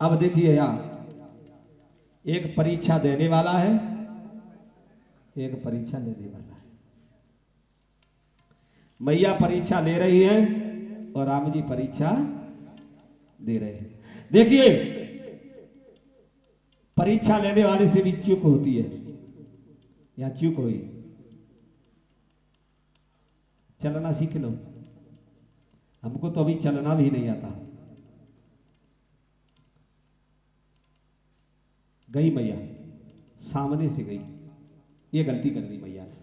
अब देखिए यहां एक परीक्षा देने वाला है, एक परीक्षा लेने वाला है। मैया परीक्षा ले रही है और राम जी परीक्षा दे रहे हैं। देखिए परीक्षा लेने वाले से भी चूक होती है, या चूक हुई। चलना सीख लो, हमको तो अभी चलना भी नहीं आता। गई मैया, सामने से गई, ये गलती कर दी मैया ने।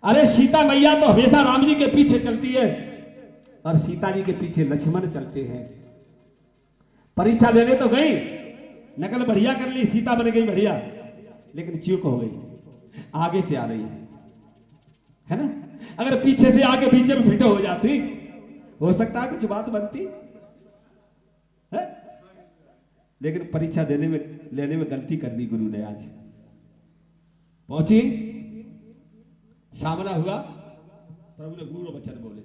अरे सीता मैया तो हमेशा राम जी के पीछे चलती है और सीता जी के पीछे लक्ष्मण चलते हैं। परीक्षा लेने तो गई, नकल बढ़िया कर ली, सीता बन गई बढ़िया, लेकिन चूक हो गई। आगे से आ रही है ना, अगर पीछे से आके बीच में फिट हो जाती, हो सकता है कुछ बात बनती है? लेकिन परीक्षा लेने में गलती कर दी गुरु ने। आज पहुंची, सामना हुआ, प्रभु ने गूढ़ वचन बोले,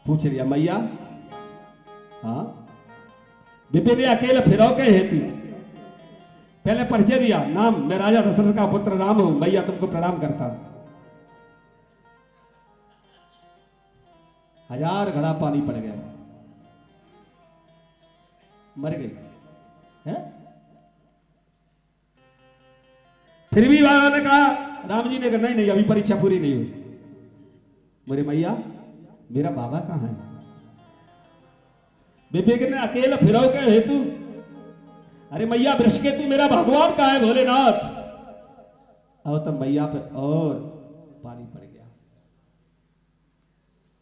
पूछ लिया मैया, हाँ विपिन अकेले फिरो के हेतु, पहले परिचय दिया, नाम मैं राजा दशरथ का पुत्र राम हूं, मैया तुमको प्रणाम करता हूं। 1000 घड़ा पानी पड़ गया, मर गई है? फिर भी बाबा ने कहा, राम जी ने कहा नहीं नहीं अभी परीक्षा पूरी नहीं हुई। मेरे मैया मेरा बाबा कहां है? विवेक ने अकेला फिरो के हेतु, अरे मैया वृष के तू मेरा भगवान कहां है भोलेनाथ? अब तब मैया पे और पानी पड़ गया।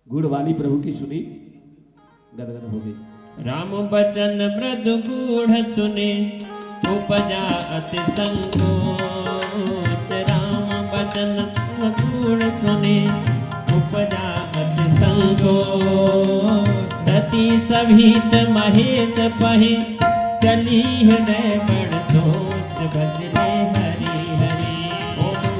गुड़वाली प्रभु की सुनी, गदगद हो गई। राम बचन मृदु गूढ़ सुने, उपजा अति संकोच। राम बचन गूढ़ सुने, उपजा अति संकोच। सती सभीत महेश पहे, चली हृदय बड़ सोच। बजले हरि हरि ओ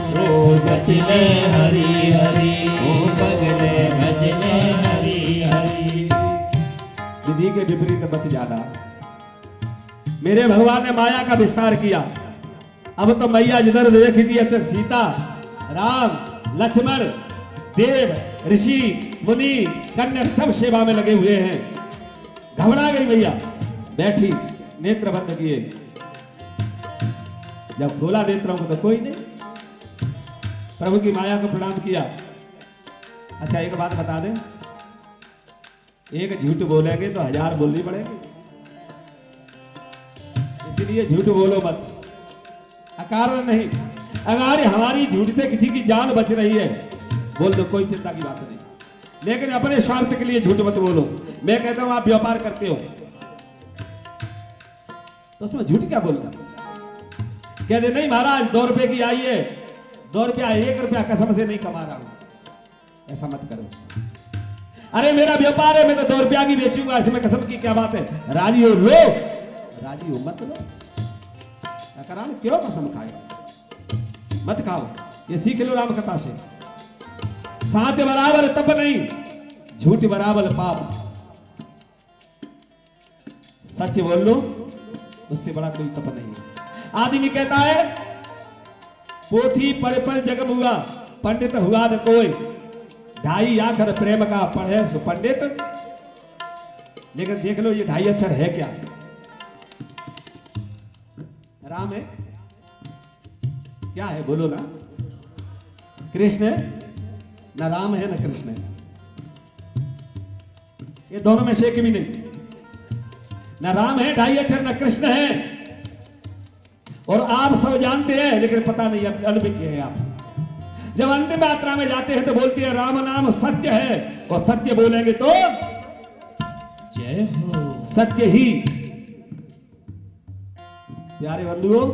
बजले हरि हरि ओ बजले बजले हरि हरि। विधि के विपरीत मत जाना। मेरे भगवान ने माया का विस्तार किया। अब तो मैया जिधर देखी थी तो सीता, राम, लक्ष्मण, देव, ऋषि, मुनि, कन्या सब सेवा में लगे हुए हैं। घबरा गई मैया, बैठी, नेत्र बंद किए। जब खोला नेत्रों को तो कोई नहीं। प्रभु की माया को प्रणाम किया। अच्छा एक बात बता दें, एक झूठ बोलेंगे तो 1000 बोलनी पड़ेगी, इसलिए झूठ बोलो मत, अकारण नहीं। अगर हमारी झूठ से किसी की जान बच रही है, बोल दो, कोई चिंता की बात नहीं, लेकिन अपने स्वार्थ के लिए झूठ मत बोलो। मैं कहता हूं आप व्यापार करते हो तो उसमें झूठ क्या बोलना? कह दे नहीं महाराज 2 रुपए की आई है, 2 रुपया 1 रुपया कसम से नहीं कमा रहा हूं, ऐसा मत करो। अरे मेरा व्यापार है, मैं तो 2 रुपया की बेचूंगा, इसमें कसम की क्या बात है? राजी हो लो, राजी हो मत लो। कराने क्यों कसम खाए? मत खाओ, ये सीख लो राम कथा से। साच बराबर तप नहीं, झूठ बराबर पाप। सच बोल लो, उससे बड़ा कोई तप नहीं है। आदमी कहता है पोथी पढ़ जग हुआ, पंडित हुआ न कोई। 2.5 आखर प्रेम का पढ़े सो पंडित। लेकिन देख लो ये 2.5 अक्षर है क्या? राम है क्या है? बोलो ना। कृष्ण है ना, राम है ना कृष्ण है, ये दोनों में से एक भी नहीं। ना राम है 2.5 अक्षर, ना कृष्ण है। और आप सब जानते हैं, लेकिन पता नहीं अल्पज्ञ है आप। जब अंतिम यात्रा में जाते हैं तो बोलते हैं राम नाम सत्य है, और सत्य बोलेंगे तो जय हो, सत्य ही। प्यारे बंधुओं,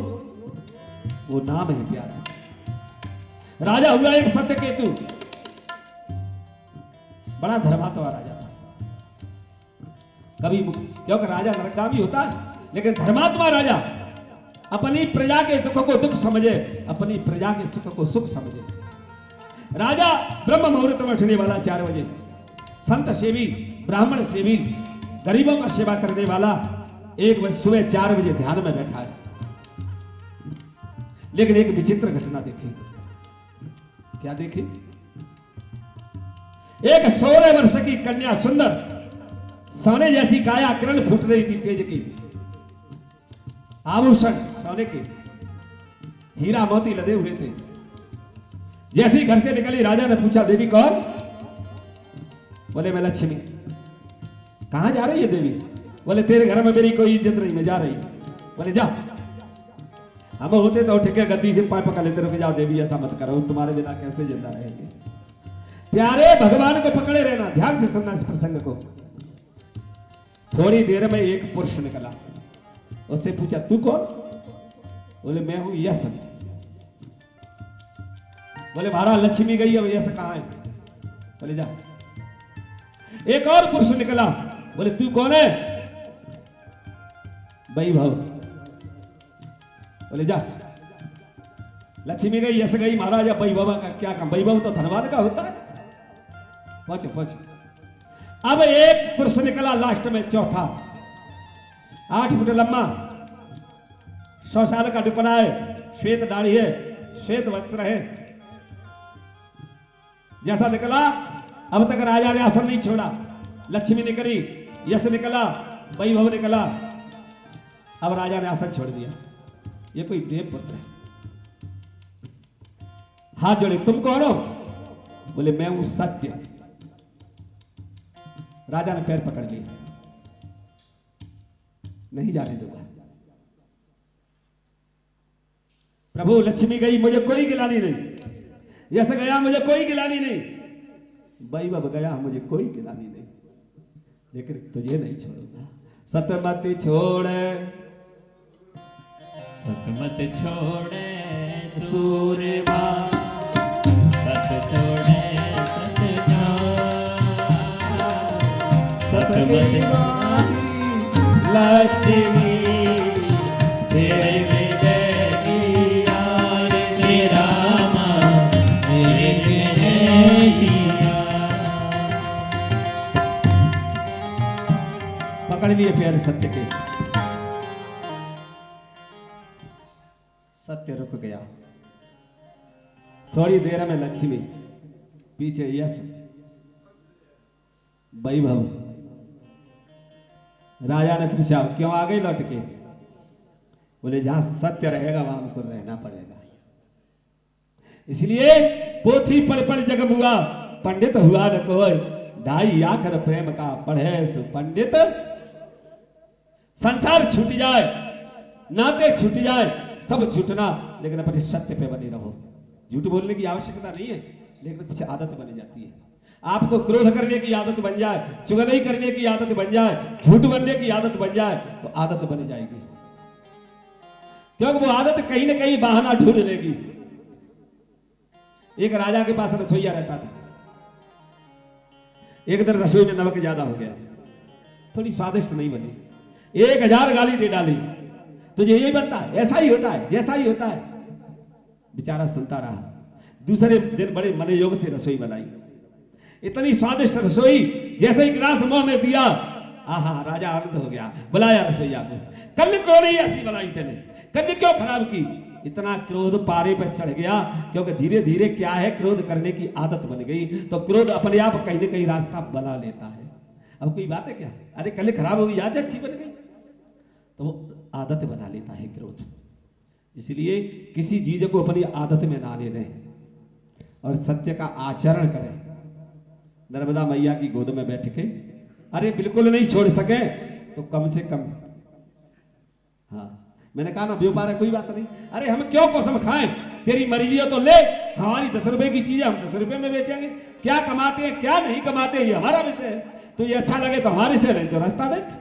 वो नाम है प्यारा। राजा हुआ एक सत्य केतु, बड़ा धर्मात्मा राजा था। कभी क्योंकि राजा नरकगामी होता है, लेकिन धर्मात्मा राजा अपनी प्रजा के दुख को दुख समझे, अपनी प्रजा के सुख को सुख समझे। राजा ब्रह्म मुहूर्त में उठने वाला 4 बजे, संत सेवी ब्राह्मण सेवी, गरीबों का सेवा करने वाला एक बजे सुबह 4 बजे ध्यान में बैठा है। लेकिन एक विचित्र घटना देखी। क्या देखी? एक 16 वर्ष की कन्या, सुंदर सोने जैसी काया, किरण फूट रही थी तेज की, आभूषण सोने के, हीरा मोती लदे हुए थे। जैसी घर से निकली, राजा ने पूछा, देवी कौन? बोले मैं लक्ष्मी। कहां जा रही है देवी? बोले तेरे घर में मेरी कोई इज्जत नहीं, मैं जा रही। बोले जा। हम होते तो ठेके गद्दी से पाए पकड़ लेते, रुक जाओ देवी ऐसा मत करो, तुम्हारे बिना कैसे जिंदा रहेंगे। प्यारे भगवान को पकड़े रहना, ध्यान से सुनना इस प्रसंग को। थोड़ी देर में एक पुरुष निकला, उससे पूछा तू कौन? बोले मैं हूं यश। बोले महाराज लक्ष्मी गई है, यश कहां है? बोले जा। एक और पुरुष निकला, बोले तू कौन है? वैभव। बोले जा। लक्ष्मी गई, यश गई, महाराज वैभव का क्या काम? वैभव तो धनवान का होता है। पहुंचो पहुंचो। अब एक पुरुष निकला लास्ट में, चौथा, 8 फुट लंबा, 100 साल का दुपना है, श्वेत दाढ़ी है, श्वेत वस्त्र है। जैसा निकला, अब तक राजा ने आसन नहीं छोड़ा। लक्ष्मी निकली, यश निकला, वैभव निकला, अब राजा ने आसन छोड़ दिया। ये कोई देव पुत्र है। हाथ जोड़े, तुम कौन हो? बोले मैं हूं सत्य। राजा ने पैर पकड़ लिया, नहीं जाने दूंगा। प्रभु लक्ष्मी गई, मुझे कोई गिलानी नहीं। यश गया, मुझे कोई गिलानी नहीं। वैभव गया, मुझे कोई गिलानी नहीं, लेकिन तुझे नहीं छोड़ूंगा। सतमत छोड़े, सतमत छोड़े सूरमा, सत छोड़े सतजा, सतमत लक्ष्मी तेरे विजय की आय, श्री रामा तेरे जय सिया। पकड़ लिए पैर सत्य के। सत्य रुक गया। थोड़ी देर में लक्ष्मी, पीछे यश, वैभव। राजा ने पूछा क्यों आ गई लौट के? बोले जहां सत्य रहेगा वहां हमको रहना पड़ेगा। इसलिए पोथी पढ़ पढ़ जग हुआ, पंडित हुआ न कोई, ढाई आखर प्रेम का पढ़े सु पंडित। संसार छूट जाए, नाते छूट जाए, सब छूटना, लेकिन अपने सत्य पे बने रहो। झूठ बोलने की आवश्यकता नहीं है, लेकिन कुछ आदत बन जाती है। आपको क्रोध करने की आदत बन जाए, चुगली करने की आदत बन जाए, झूठ बनने की आदत बन जाए, तो आदत बन जाएगी। क्योंकि वो आदत कहीं ना कहीं बहाना ढूंढ लेगी। एक राजा के पास रसोईया रहता था। एक दिन रसोई में नमक ज्यादा हो गया, थोड़ी स्वादिष्ट नहीं बनी, 1000 गाली दे डाली। तुझे यही बनता है, ऐसा ही होता है, जैसा ही होता है। बेचारा सुनता रहा। दूसरे दिन बड़े मनोयोग से रसोई बनाई, इतनी स्वादिष्ट रसोई, जैसे ही गिलास मुंह में दिया, आहा राजा आनंद हो गया। बुलाया रसोईया को, कल क्यों नहीं ऐसी बनाई तेने, कल क्यों खराब की? इतना क्रोध पारे पर चढ़ गया, क्योंकि धीरे धीरे क्या है, क्रोध करने की आदत बन गई, तो क्रोध अपने आप कहीं ना कहीं रास्ता बना लेता है। अब कोई बात है क्या? अरे कल खराब होगी, आज अच्छी बन गई, तो वो आदत बना लेता है क्रोध। इसलिए किसी चीज को अपनी आदत में ना ले दें और सत्य का आचरण करें। नर्मदा मैया की गोद में बैठ के, अरे बिल्कुल नहीं छोड़ सके तो कम से कम, हाँ मैंने कहा ना व्यापार है, कोई बात नहीं। अरे हम क्यों कसम खाएं, तेरी मर्जी हो तो ले, हमारी 10 रुपए की चीज है, हम 10 रुपए में बेचेंगे। क्या कमाते हैं क्या नहीं कमाते हैं, ये हमारा विषय है। तो ये अच्छा लगे तो हमारे से, नहीं तो रास्ता देख।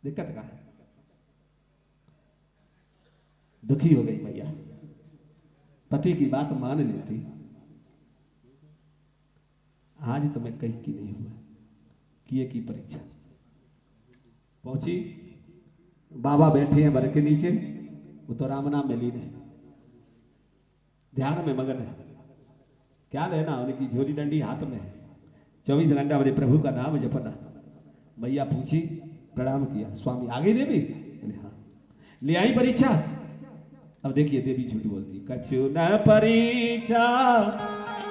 दिक्कत का दुखी हो गई मैया, पति की बात मान लेती, आज तो मैं कहीं की नहीं हुआ, किए की परीक्षा। पहुंची, बाबा बैठे हैं बर के नीचे, वो तो राम नाम में लीन है, ध्यान में मगन है। क्या लेना, उनकी झोली डंडी हाथ में है, 24 घंटा मेरे प्रभु का नाम जपना। मैया पूछी, प्रणाम किया, स्वामी आ गई देवी? हाँ। ले आई परीक्षा? अब देखिए देवी झूठ बोलती, कछु न परीक्षा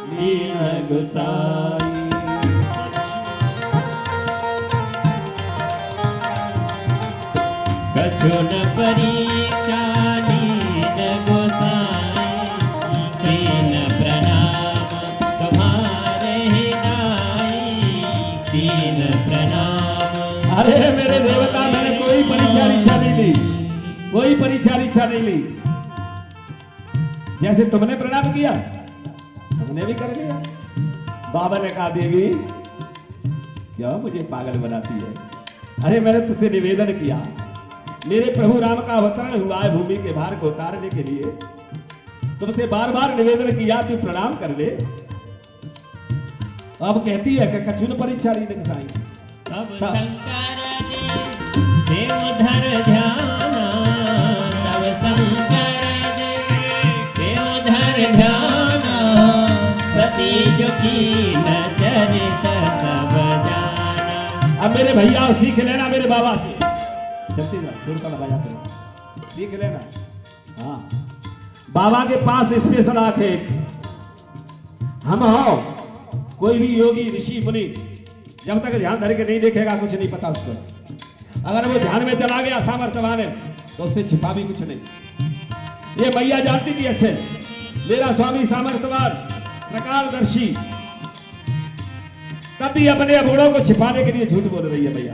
लीन गुसाई, कछु न परीक्षा लीन गोसाई, कीन प्रणाम तुम्हारे नाई, कीन प्रणाम। अरे मेरे देवता, मैंने कोई परीक्षा रीक्षा नहीं ली, कोई परीक्षा रीक्षा नहीं ली। जैसे तुमने प्रणाम किया हमने भी कर लिया। बाबा ने कहा, देवी क्या मुझे पागल बनाती है? अरे मैंने तुझसे निवेदन किया, मेरे प्रभु राम का अवतरण हुआ है भूमि के भार को उतारने के लिए, तुमसे बार बार निवेदन किया, तू प्रणाम कर ले। अब कहती है कि कछु न परीक्षा ली नकसाई। अब शंकर देव धर ध्याना, तब शंकर देव धर ध्याना, सती जो कीन चरित सब जाना। अब मेरे भैया सीख लेना मेरे बाबा से, चलती जा थोड़ा सा बजा कर सीख लेना। हाँ, बाबा के पास स्पेशल आंख है। हम हो कोई भी योगी ऋषि मुनि जब तक ध्यान धर के नहीं देखेगा कुछ नहीं पता उसको। अगर वो ध्यान में चला गया सामर्थ्यवान है तो उससे छिपा भी कुछ नहीं। ये मैया जानती थी अच्छे, मेरा स्वामी सामर्थ्यवान प्रकारदर्शी, तब भी अपने अवगुणों को छिपाने के लिए झूठ बोल रही है मैया।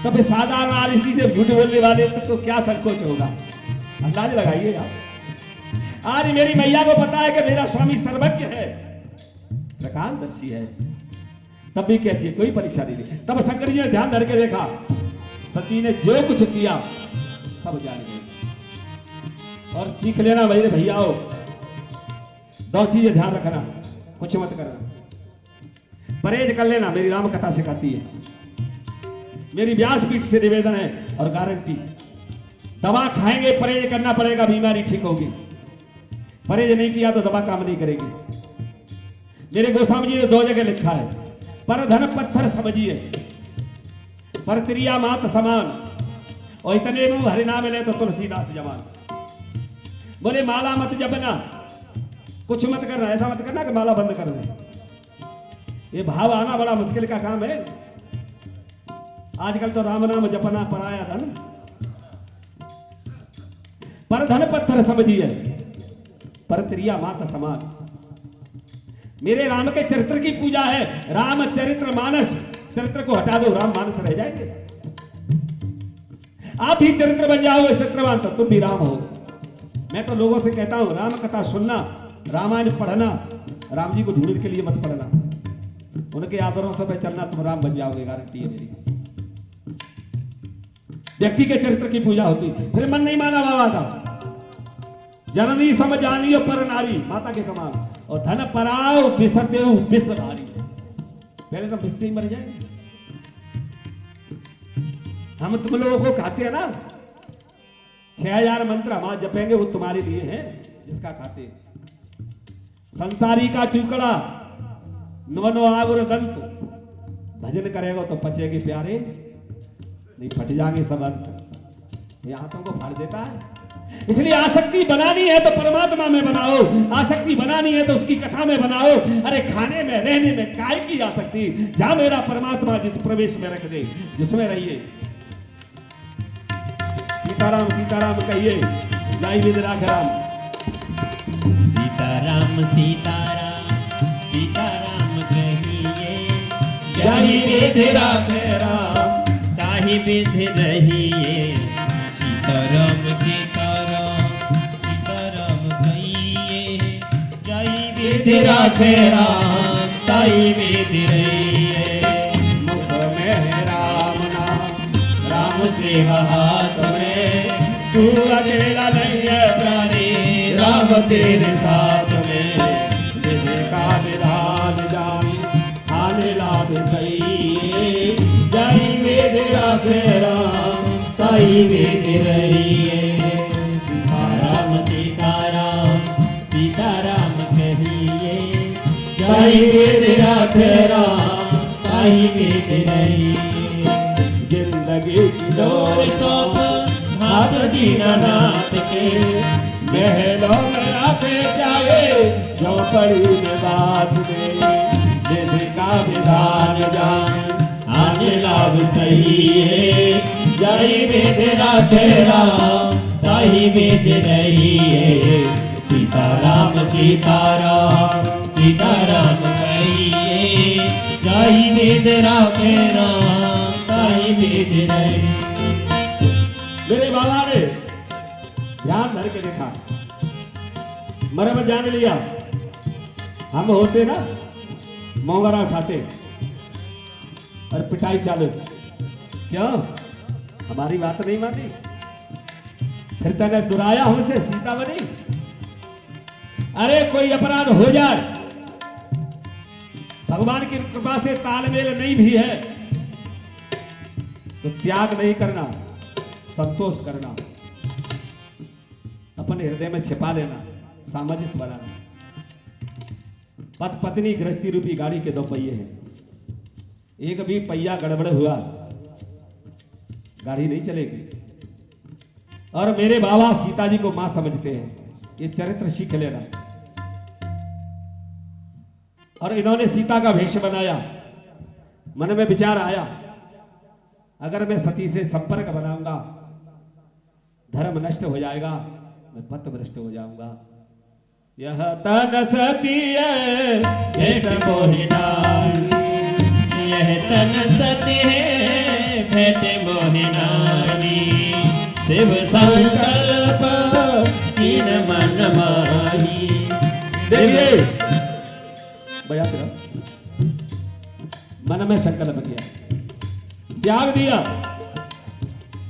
तब साधारण आलसी से झूठ बोलने वाले तो क्या संकोच होगा? अंदाज लगाइए आप। आज मेरी मैया को पता है कि मेरा स्वामी सर्वज्ञ है, प्रकारदर्शी है, तब भी कहती है कोई परीक्षा नहीं ली। तब शंकर जी ने ध्यान धर के देखा, सती ने जो कुछ किया सब जान गए। और सीख लेना मेरे भैयाओ, दो चीजें ध्यान रखना, कुछ मत करना, परहेज कर लेना। मेरी राम कथा सिखाती है, मेरी व्यासपीठ से निवेदन है और गारंटी। दवा खाएंगे, परहेज करना पड़ेगा, बीमारी ठीक होगी। परहेज नहीं किया तो दवा काम नहीं करेगी। मेरे गोस्वामी जी ने 2 जगह लिखा है, पर धन पत्थर समझिए, पर त्रिया मात समान, और इतने मुंह हरिनाम मिले तो तुलसीदास जवान। बोले माला मत जपना, कुछ मत करना, ऐसा मत करना कि माला बंद कर दे। ये भाव आना बड़ा मुश्किल का काम है। आजकल तो राम नाम जपना पराया धन, पर धन पत्थर समझिए, पर त्रिया मात समान। मेरे राम के चरित्र की पूजा है, राम चरित्र मानस। चरित्र को हटा दो, राम मानस रह जाएंगे। आप भी चरित्र बन जाओगे चरित्रवान, तो तुम भी राम हो। मैं तो लोगों से कहता हूं, राम कथा सुनना, रामायण पढ़ना, राम जी को ढूंढने के लिए मत पढ़ना, उनके आदर्शों पे चलना, तुम राम बन जाओगे, गारंटी है मेरी। व्यक्ति के चरित्र की पूजा होती। फिर मन नहीं माना बाबा का, जननी समझानी पर नारी, माता के समान, और धन पराओ बिसरतेऊ विष भारी। पहले तो विष से ही मर जाएंगे। हम तुम लोगों को खाते हैं ना, 6000 मंत्र हम जपेंगे, वो तुम्हारे लिए है जिसका खाते। संसारी का टुकड़ा, 9 आगुर दंत, भजन करेगा तो पचेगी प्यारे, नहीं फट जाएंगे सब अंत। ये हाथों को फाड़ देता है। इसलिए आसक्ति बनानी है तो परमात्मा में बनाओ, आसक्ति बनानी है तो उसकी कथा में बनाओ। अरे खाने में रहने में काय की आसक्ति, जहां मेरा परमात्मा जिस प्रवेश में रख दे, जिसमें रहिए। सीताराम सीताराम कहिए, जय विधि राख राम। सीताराम सीताराम सीताराम कहिए, जय विधि राख राम, ताहि विधि रहिए। सीताराम सीताराम सीताराम कहिए, जय विधि राख राम, ताहि विधि रहिए। मुख में राम नाम, राम से हाथ में, तू अकेला नहीं है प्यारे, राम तेरे साथ में। विधि का विधान जानी, आने लाभ सही, जय विधि राख राम, ताहि विधि रहिए। सीताराम सीताराम सीताराम कहिए, जय विधि राख राखे राम ताहि वेद नहीं। जिंदगी की डोर सौंप भाग दीनानाथ के महलों में आके जाए झोपड़ी में बात दे विधि का विधान जान आने लाभ सही है जय वेद राखे राम ताहि वेद नहीं है। सीताराम सीताराम सीताराम कहिए जय वेद राखे राम ताहि वेद नहीं। मेरे बाबा ने ध्यान धर के देखा, मरम जान लिया। हम होते ना मोंगरा उठाते और पिटाई चालू, क्यों हमारी बात नहीं मानी, फिर तने दुराया हमसे सीता बनी। अरे कोई अपराध हो जाए, भगवान की कृपा से तालमेल नहीं भी है तो त्याग नहीं करना, संतोष करना, अपने हृदय में छिपा लेना, सामंजस्य बनाना। पति पत्नी गृहस्थी रूपी गाड़ी के दो पहिए हैं, एक भी पहिया गड़बड़ हुआ गाड़ी नहीं चलेगी। और मेरे बाबा सीता जी को मां समझते हैं, ये चरित्र सीख लेना। और इन्होंने सीता का वेश बनाया। मन में विचार आया, अगर मैं सती से संपर्क बनाऊंगा धर्म नष्ट हो जाएगा, मैं पत भ्रष्ट हो जाऊंगा। यह तन सती है भेंट मोहिनारी, यह तन सती है भेंट मोहिनारी। शिव संकल्प तीन मन माही। देखिए बजाते रहो। मन में संकल्प किया, त्याग दिया।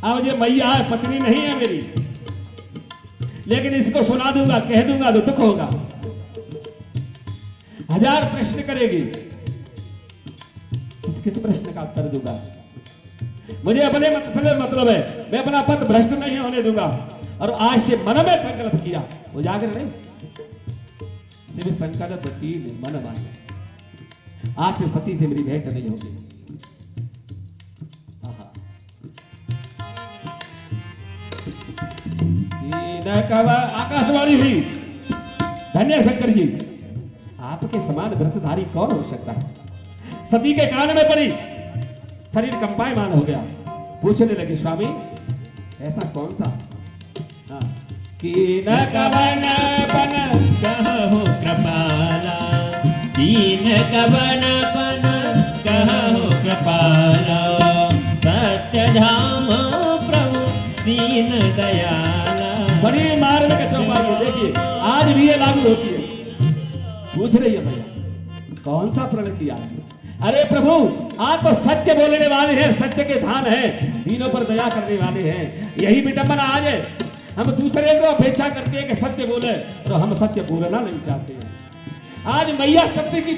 अब ये मैया है, पत्नी नहीं है मेरी, लेकिन इसको सुना दूंगा, कह दूंगा तो दुख होगा, हजार प्रश्न करेगी, किस किस प्रश्न का उत्तर दूंगा। मुझे अपने मतलब है, मैं अपना पथ भ्रष्ट नहीं होने दूंगा। और आज से मन में संकल्प किया, उजागर नहीं, शिव संकल्प तीन मन माने। आज से सती से मेरी भेंट नहीं होगी। आकाशवाणी हुई, धन्य शंकर जी, आपके समान व्रतधारी कौन हो सकता है। सती के कान में पड़ी, शरीर कंपायमान हो गया। पूछने लगे, स्वामी ऐसा कौन सा? कीन कवन पन कहु कृपाला, दीन कवन पन कहु कृपाला। सत्य धाम प्रभु दीन दयाला। बड़ी मार्मिक चौपाई है, देखिए आज भी ये लागू होती है। पूछ रही है भैया कौन सा प्रण किया? अरे प्रभु आप तो सत्य बोलने वाले हैं, सत्य के धाम हैं, दीनों पर दया करने वाले हैं। यही विडंबना आज है, हम दूसरे को अपेक्षा करते हैं कि सत्य बोले और हम सत्य बोलना नहीं चाहते हैं। आज मैया सत्य की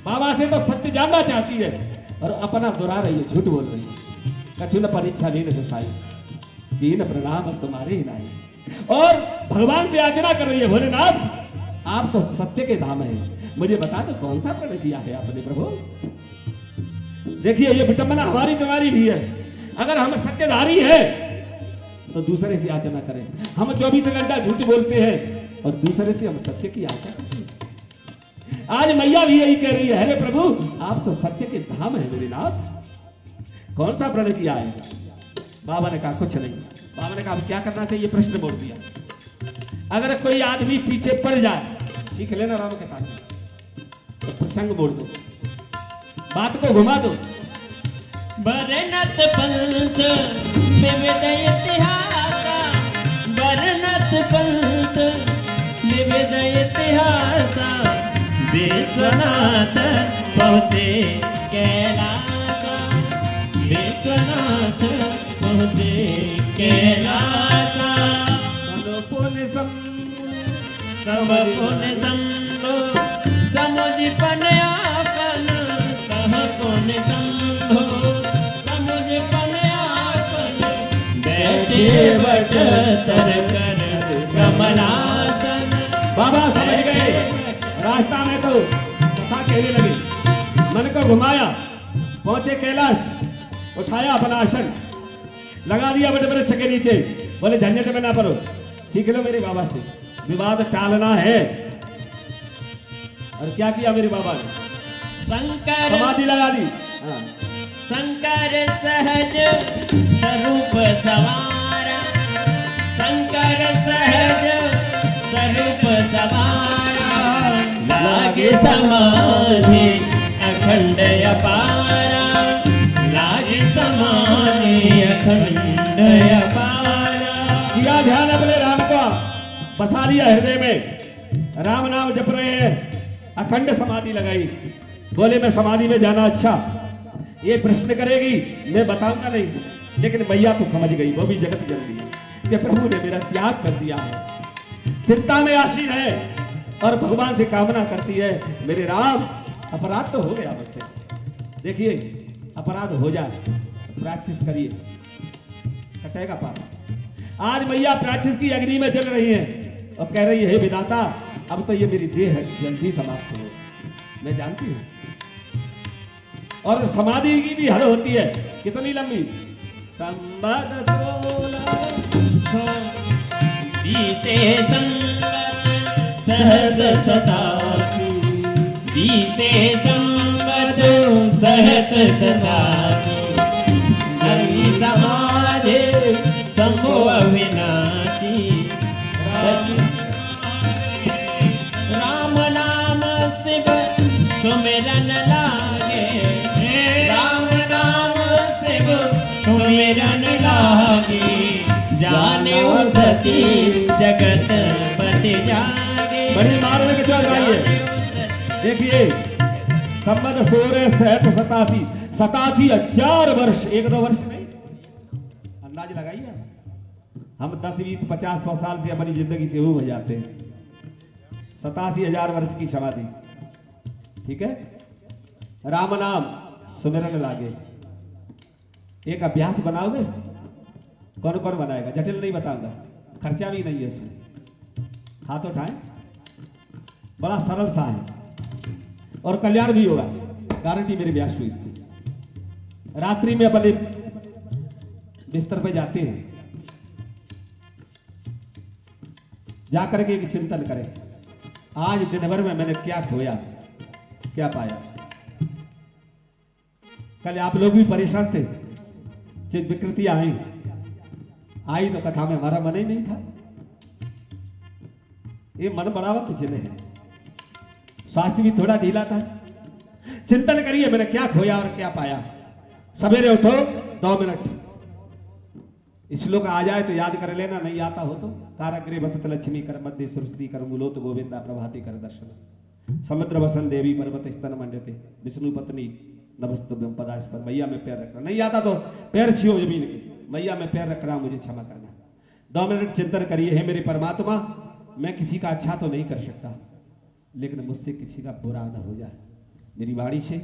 बाबा से तो सत्य जानना चाहती है और अपना दुरा रही है, झूठ बोल रही है। कछु न परीक्षा नहीं गोसाई, दीन प्रणाम तुम्हारे ही नहीं। और भगवान से याचना कर रही है, भोलेनाथ आप तो सत्य के धाम है, मुझे बता दो कौन सा प्रण किया है आपने प्रभु। देखिए ये विडंबना हमारी तुम्हारी भी है। अगर हम सत्यधारी है तो दूसरे से याचना करें। हम 24 घंटा झूठ बोलते हैं और दूसरे से हम सत्य की आशा करते हैं। आज मैया भी यही कह रही है, अरे प्रभु आप तो सत्य के धाम है मेरे नाथ, कौन सा प्रण किया है? बाबा ने कहा कुछ नहीं। बाबा ने कहा क्या करना चाहिए? प्रश्न बोल दिया। अगर कोई आदमी पीछे पड़ जाए, सीख लेना राम कथा से, तो प्रसंग बोल दो, बात को घुमा दो। बरनत पंथ विविध इतिहासा, बरनत पंथ विविध इतिहासा। विश्वनाथ पहुँचे कैलासा, विश्वनाथ पहुँचे कैलासा। तब पुण्य संभो समुझ पनयापन, कह पुण्य संभो समुझ पनयापन। बैठे बट तर कर कमलासन। बाबा समझ गए, रास्ता में तो कथा कहने लगे, मन को घुमाया, पहुंचे कैलाश, उठाया अपना आसन, लगा दिया बड़े बड़े के नीचे, बोले झंझट में ना पड़ो, सीख लो मेरे बाबा से, विवाद टालना है। और क्या किया मेरे बाबा ने? शंकर समाधि लगा दी। हाँ। शंकर सहज स्वरूप सवारा, शंकर सहज स्वरूप सवारा, लागे समाधि अखंड अपारा, लागे समाधि अखंड अपारा। किया ध्यान अपने राम का, बसा लिया हृदय में, राम नाम जप रहे हैं, अखंड समाधि लगाई। बोले मैं समाधि में जाना अच्छा, ये प्रश्न करेगी, मैं बताऊंगा नहीं, लेकिन मैया तो समझ गई, वो भी जगत जन रही है कि प्रभु ने मेरा त्याग कर दिया है, चिंता में आसीन है और भगवान से कामना करती है, मेरे राम अपराध तो हो गया मुझसे, देखिए अपराध हो जाए, प्रायश्चित करिए, कटेगा पाप। आज मैया प्रायश्चित की अग्नि में जल रही है और कह रही है, हे विधाता, अब तो ये मेरी देह जल्दी समाप्त हो, मैं जानती हूं। और समाधि की भी हद होती है, कितनी लंबी? संबद 16 बीते संवत सहस 87, बीते संवत सहस 87, नवी समाधि शंभो अविनाशी, राम नाम शिव सुमिरन लागे, राम नाम शिव सुमिरन लागे, जाने वो सती जगत पति जागे। बड़ी मारने के चल रही है, देखिए संबद 16 सहत 87, 87,000 वर्ष, 1-2 वर्ष नहीं, अंदाज लगाइए। हम 10, 20, 50, 100 साल से अपनी जिंदगी से हो जाते हैं, 87,000 वर्ष की समाधि, ठीक है। राम नाम सुमिरन लागे, एक अभ्यास बनाओगे? कौन कौन बनाएगा? जटिल नहीं बताऊंगा, खर्चा भी नहीं है इसमें, हाथ उठाएं, बड़ा सरल सा है और कल्याण भी होगा, गारंटी मेरी व्यासपीठ की। रात्रि में अपने बिस्तर पे जाते हैं, जाकर के एक चिंतन करें, आज दिन भर में मैंने क्या खोया, क्या पाया। कल आप लोग भी परेशान थे, जिस विकृतियां आई तो कथा में हमारा मन ही नहीं था, ये मन बढ़ावा पिछले है, स्वास्थ्य भी थोड़ा ढीला था। चिंतन करिए, मैंने क्या खोया और क्या पाया। सवेरे उठो, 2 मिनट श्लोक आ जाए तो याद कर लेना, नहीं आता हो तो काराग्रे वसत लक्ष्मी कर मध्य सरस्वती कर मूलोत गोविंदा प्रभाती कर दर्शन, समुद्र वसन देवी पर्वत स्तन मंडते विष्णु पत्नी नभस्तुभ्यम पदा स्पर। मैया में पैर रखना, नहीं आता तो पैर छियो जमीन के, मैया में पैर रख रहा, मुझे क्षमा करना। 2 मिनट चिंतन करिए, हे मेरे परमात्मा, मैं किसी का अच्छा तो नहीं कर सकता, लेकिन मुझसे किसी का बुरा ना हो जाए, मेरी वाणी से,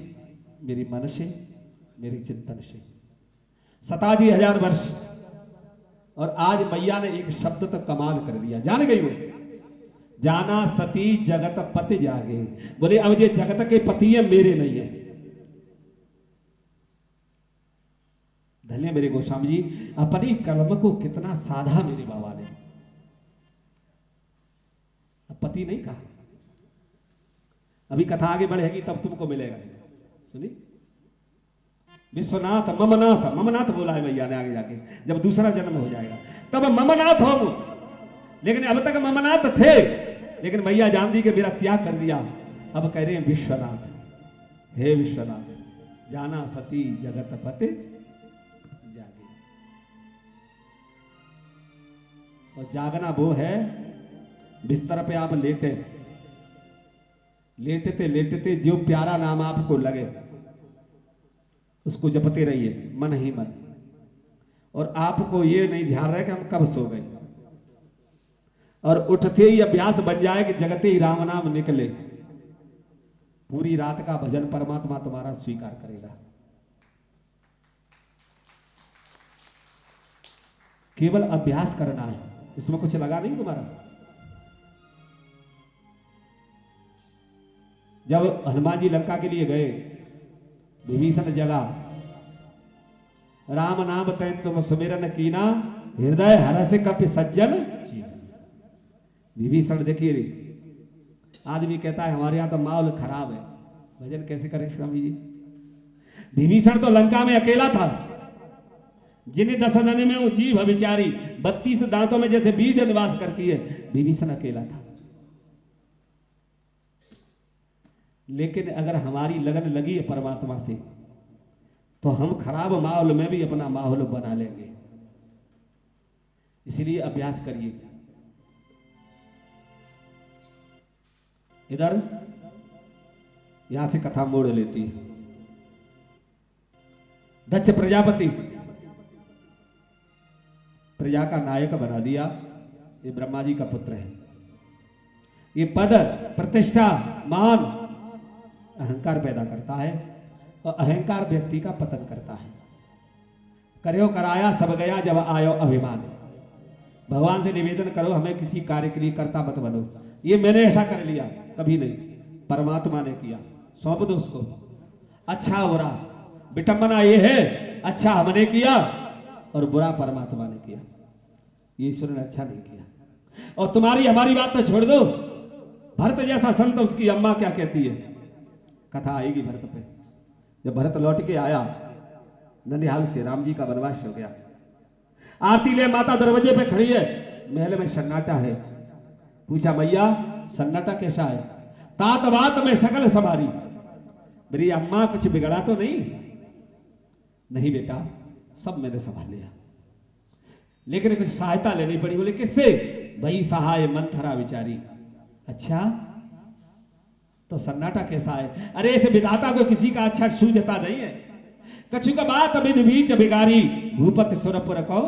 मेरी मन से, मेरे चिंतन से। 87,000 वर्ष, और आज मैया ने एक शब्द तो कमाल कर दिया, जान गई वो, जाना सती जगत पति जागे। बोले अब ये जगत के पति है, मेरे नहीं है। धन्य मेरे गोस्वामी जी, अपनी कलम को कितना साधा मेरे बाबा ने, अब पति नहीं कहा। अभी कथा आगे बढ़ेगी तब तुमको मिलेगा, सुनी। विश्वनाथ ममनाथ, ममनाथ बोला है भैया ने आगे जाके, जब दूसरा जन्म हो जाएगा तब ममनाथ हो, लेकिन अब तक ममनाथ थे, लेकिन मैया जान दी कि मेरा त्याग कर दिया, अब कह रहे हैं विश्वनाथ, हे विश्वनाथ, जाना सती जगत पति जागे। और जागना वो है, बिस्तर पे आप लेटे, लेटते लेटते जो प्यारा नाम आपको लगे उसको जपते रहिए मन ही मन, और आपको ये नहीं ध्यान रहे कि हम कब सो गए, और उठते ही अभ्यास बन जाए कि जगते ही राम नाम निकले, पूरी रात का भजन परमात्मा तुम्हारा स्वीकार करेगा। केवल अभ्यास करना है, इसमें कुछ लगा नहीं तुम्हारा। जब हनुमान जी लंका के लिए गए विभीषण जगा, राम नाम तैन तुम सुमिरन कीना, हृदय हरस कपि सज्जन। विभीषण देखिए, आदमी कहता है हमारे यहां तो माहौल खराब है, भजन कैसे करें स्वामी जी। विभीषण तो लंका में अकेला था, जिन्हें दशनन में वो जीव विचारी 32 दांतों में जैसे बीज निवास करती है, विभीषण अकेला था। लेकिन अगर हमारी लगन लगी है परमात्मा से, तो हम खराब माहौल में भी अपना माहौल बना लेंगे। इसलिए अभ्यास करिए। इधर यहां से कथा मोड़ लेती है। दक्ष प्रजापति प्रजा का नायक बना दिया, ये ब्रह्मा जी का पुत्र है। ये पद, प्रतिष्ठा, मान अहंकार पैदा करता है, और अहंकार व्यक्ति का पतन करता है। करो कराया सब गया जब आयो अभिमान। भगवान से निवेदन करो हमें किसी कार्य के लिए कर्ता मत बनो। ये मैंने ऐसा कर लिया, कभी नहीं, परमात्मा ने किया, सौंप दो उसको। अच्छा बुरा विटंबना ये है, अच्छा हमने किया और बुरा परमात्मा ने किया। ये ईश्वर ने अच्छा नहीं किया। और तुम्हारी हमारी बात तो छोड़ दो, भरत जैसा संत, उसकी अम्मा क्या कहती है, कथा आएगी भरत पे। जब भरत लौट के आया ननिहाल से, राम जी का वनवास हो गया, आरती ले माता दरवाजे पे खड़ी है, महल में सन्नाटा है। पूछा मैया सन्नाटा कैसा है? तात बात में सकल संभारी। मेरी अम्मा कुछ बिगड़ा तो नहीं? नहीं बेटा, सब मैंने संभाल लिया, लेकिन कुछ सहायता लेनी पड़ी। बोले किससे? भाई सहाय मंथरा विचारी। अच्छा तो सन्नाटा कैसा है? अरे इस विधाता को किसी का अच्छा सूझता नहीं है। कछु का बात विध बीच बिगारी, भूपति सुरपुर को।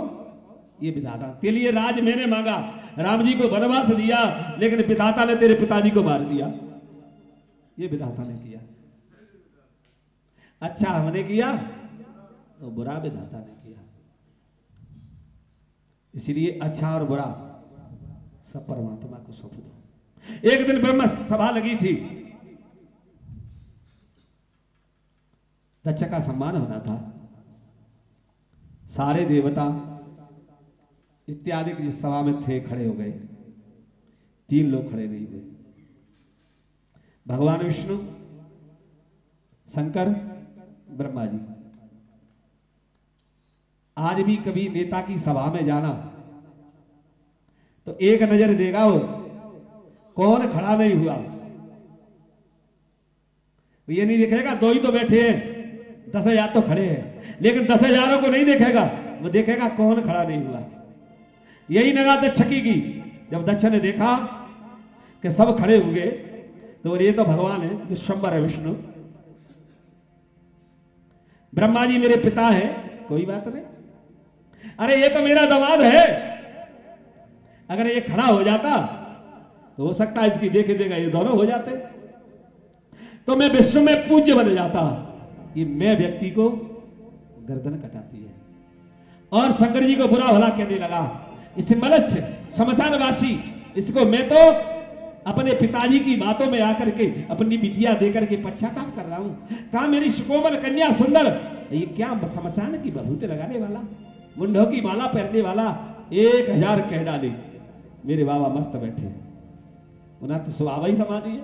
ये विधाता के लिए राज मैंने मांगा, राम जी को वनवास दिया, लेकिन विधाता ने तेरे पिताजी को मार दिया। ये विधाता ने किया। अच्छा हमने किया तो बुरा विधाता ने किया। इसलिए अच्छा और बुरा सब परमात्मा को सौंप दो। एक दिन ब्रह्म सभा लगी थी, दक्ष का सम्मान होना था। सारे देवता इत्यादि जिस सभा में थे खड़े हो गए, 3 लोग खड़े नहीं हुए, भगवान विष्णु, शंकर, ब्रह्मा जी। आज भी कभी नेता की सभा में जाना तो एक नजर देगा वो कौन खड़ा नहीं हुआ। ये नहीं देखेगा 2 ही तो बैठे हैं, 10,000 तो खड़े हैं, लेकिन 10,000 को नहीं देखेगा, वो देखेगा कौन खड़ा नहीं हुआ। यही नगा दक्ष की। जब दक्ष ने देखा कि सब खड़े हुए तो ये तो भगवान है, विश्वंभर है विष्णु। ब्रह्मा जी मेरे पिता है, कोई बात नहीं। अरे ये तो मेरा दामाद है, अगर ये खड़ा हो जाता तो हो सकता है इसकी देखे देगा ये दोनों हो जाते, तो मैं विश्व में पूज्य बन जाता। ये मैं व्यक्ति को गर्दन कटाती है। और शंकर जी को बुरा भला कहने लगा, इसे मलच्छ शमशानवासी, इसको मैं तो अपने पिताजी की बातों में आकर के अपनी बिटिया देकर के पश्चाताप कर रहा हूं। कहा मेरी सुकोमल कन्या सुंदर, ये क्या शमशान की बभूते लगाने वाला, मुंडों की माला पहनने वाला, 1000 कह डाले। मेरे बाबा मस्त बैठे, उन्हें तो स्वभाव ही समाधि है,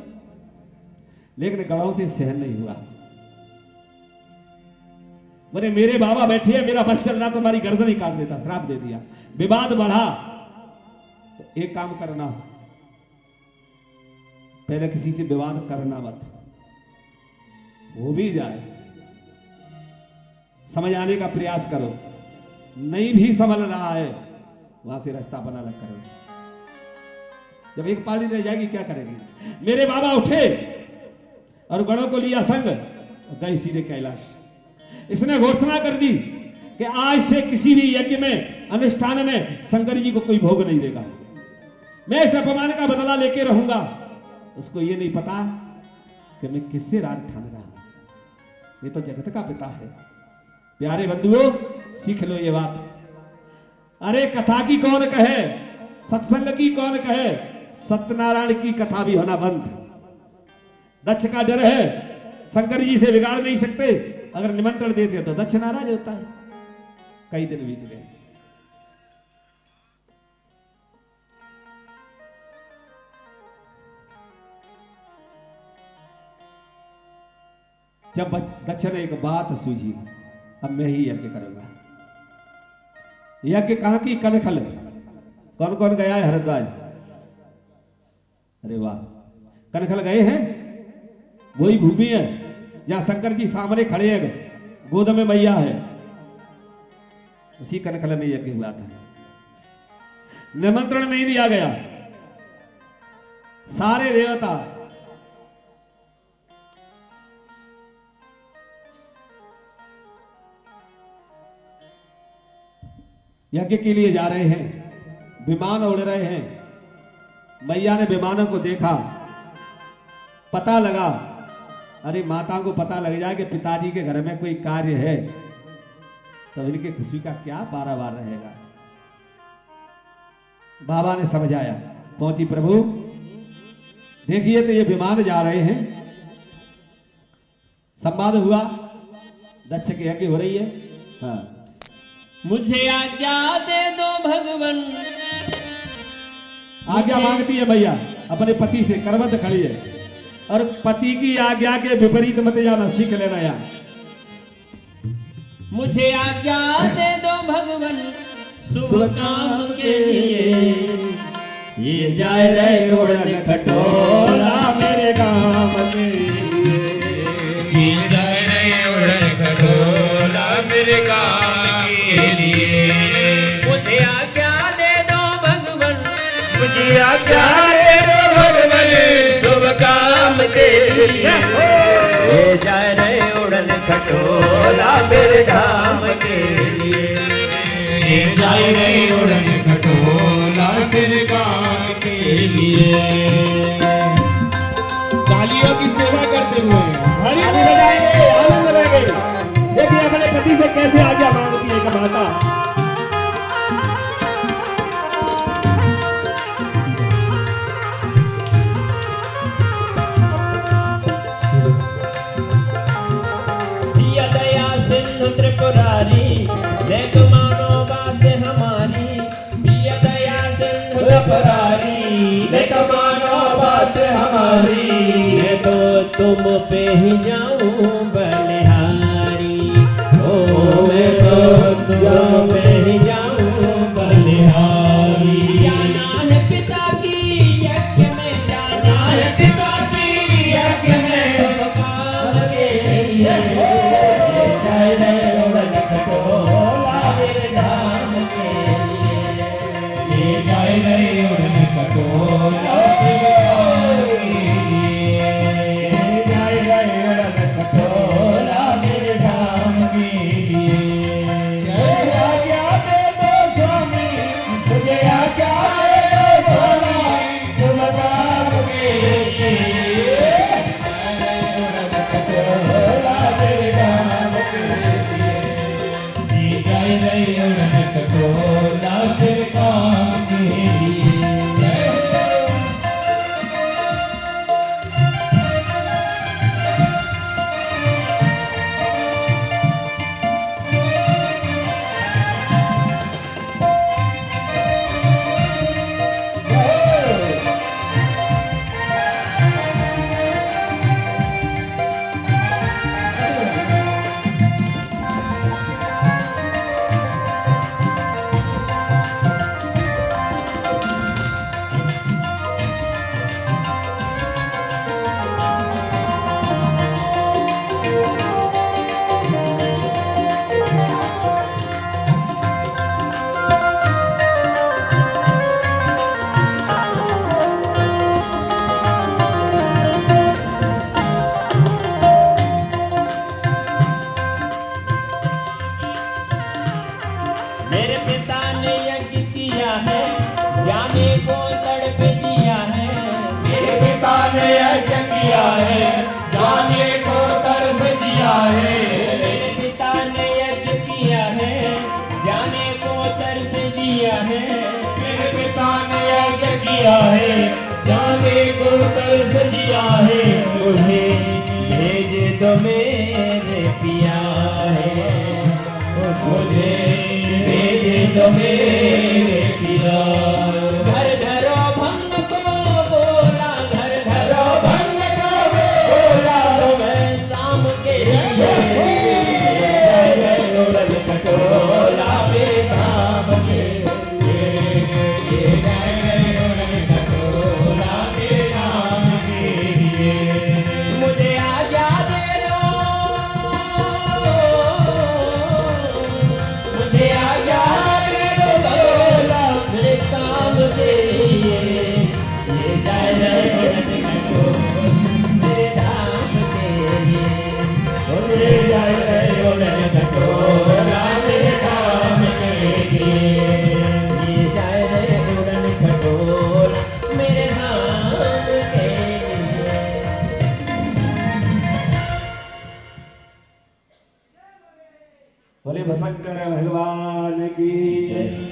लेकिन गढ़ों से सहन नहीं हुआ। बोले मेरे बाबा बैठे हैं, मेरा बस चल रहा तो हमारी गर्दन ही काट देता, श्राप दे दिया। विवाद बढ़ा तो एक काम करना, पहले किसी से विवाद करना मत, हो भी जाए समझ आने का प्रयास करो, नहीं भी समझ रहा है वहां से रास्ता बना लग करो। जब एक पार्टी रह जाएगी क्या करेगी? मेरे बाबा उठे और गणों को लिया संग, गए सीधे कैलाश। इसने घोषणा कर दी कि आज से किसी भी यज्ञ में, अनुष्ठान में शंकर जी को कोई भोग नहीं देगा। मैं इस अपमान का बदला लेके रहूंगा। उसको ये नहीं पता कि मैं किससे राज ठान रहा हूं। ये तो जगत का पिता है। प्यारे बंधुओं, सीख लो ये बात। अरे कथा की कौन कहे, सत्संग की कौन कहे, सत्यनारायण की कथा भी होना बंद। दक्ष का डर है, शंकर जी से बिगाड़ नहीं सकते, अगर निमंत्रण देते तो दक्ष नाराज होता है। कई दिन बीत गए। जब दक्ष ने एक बात सूझी, अब मैं ही यज्ञ करूंगा। यज्ञ कहां की? कनखल। कौन कौन गया है हरिद्वार? अरे वाह, कनखल गए हैं? वही भूमि है जहां शंकर जी सामने खड़े हैं, गोद में मैया है। उसी कनखल में यज्ञ हुआ था। निमंत्रण नहीं दिया गया। सारे देवता यज्ञ के लिए जा रहे हैं, विमान उड़ रहे हैं। मैया ने विमानों को देखा, पता लगा, अरे माता को पता लग जाए कि पिताजी के घर में कोई कार्य है तो इनकी खुशी का क्या पारावार रहेगा। बाबा ने समझाया, पहुंची प्रभु देखिए तो ये विमान जा रहे हैं। संवाद हुआ, दक्ष के यज्ञ हो रही है। हाँ, मुझे आज्ञा दे दो भगवन। आज्ञा मांगती है भैया अपने पति से, करवत खड़ी है। और पति की आज्ञा के विपरीत मत जाना, सीख लेना यार। मुझे आज्ञा दे दो भगवन शुभ काम के लिए। ये जाए रहे उड़न खटोला मेरे काम के लिए। ये जाए रहे उड़न खटोला मेरे काम के लिए। मुझे आज्ञा दे दो भगवन, मुझे आज्ञा दे दो भगवन शुभ काम के लिए। ये जाए रहे उड़न खटोला मेरे धाम के लिए। ये जाए रहे उड़न खटोला सिर काम के लिए। तालियों की सेवा करते हुए हरि बजाएंगे, आनंद लेंगे। देखिए अपने पति से कैसे आज्ञा मांगती है एक माता। दिया दया सिंधु त्रिपुरारी, देख मानो बात हमारी। दिया दया सिंधु त्रिपुरारी, देख मानो बात हमारी। मैं तो तुम पे ही जाऊं बलिहारी। ओ मैं तो तुम पे ही जाऊं बलिहारी। जाना है पिता की यज्ञ में, जाना है पिता की यज्ञ में सब काम के लिए। जय जय उड़न खटोला मेरे धाम के लिए। ये जय जय उड़न खटोला शिव काम के लिए। जय जय उड़न खटोला मेरे धाम के लिए। जय आज्ञा दे दो स्वामी, मुझे आज्ञा दे दो स्वामी शुभ काम के लिए। जय जय उड़न खटोला सिर काम के लिए। मेरे पिता ने यज्ञ किया है, जाने को तड़प जिया है। मेरे पिता ने यज्ञ किया है, जाने को तरस जिया है। मेरे पिता ने यज्ञ किया है, जाने को तरस जिया है। मेरे पिता ने यज्ञ किया है, जाने को तरस जिया है। मुझे भेज दो मेरे पिया मुझे भेजे तो मेरे पिया घर घरो भंग को बोला घर घरो भंग को बोला तो मैं शाम के उड़न खटोला मेरे धाम के उड़न खटोला मेरे धाम के मुझे आज्ञा दे दो मुझे आज्ञा दे दो भगोला मेरे काम के लिए ये जाए उड़न खटोला मेरे धाम के लिए मुझे जाए उड़न खटोला मेरे धाम के लिए ये जाए उड़न खटोला मेरे धाम के लिए बोले भसंकर भगवान की जय।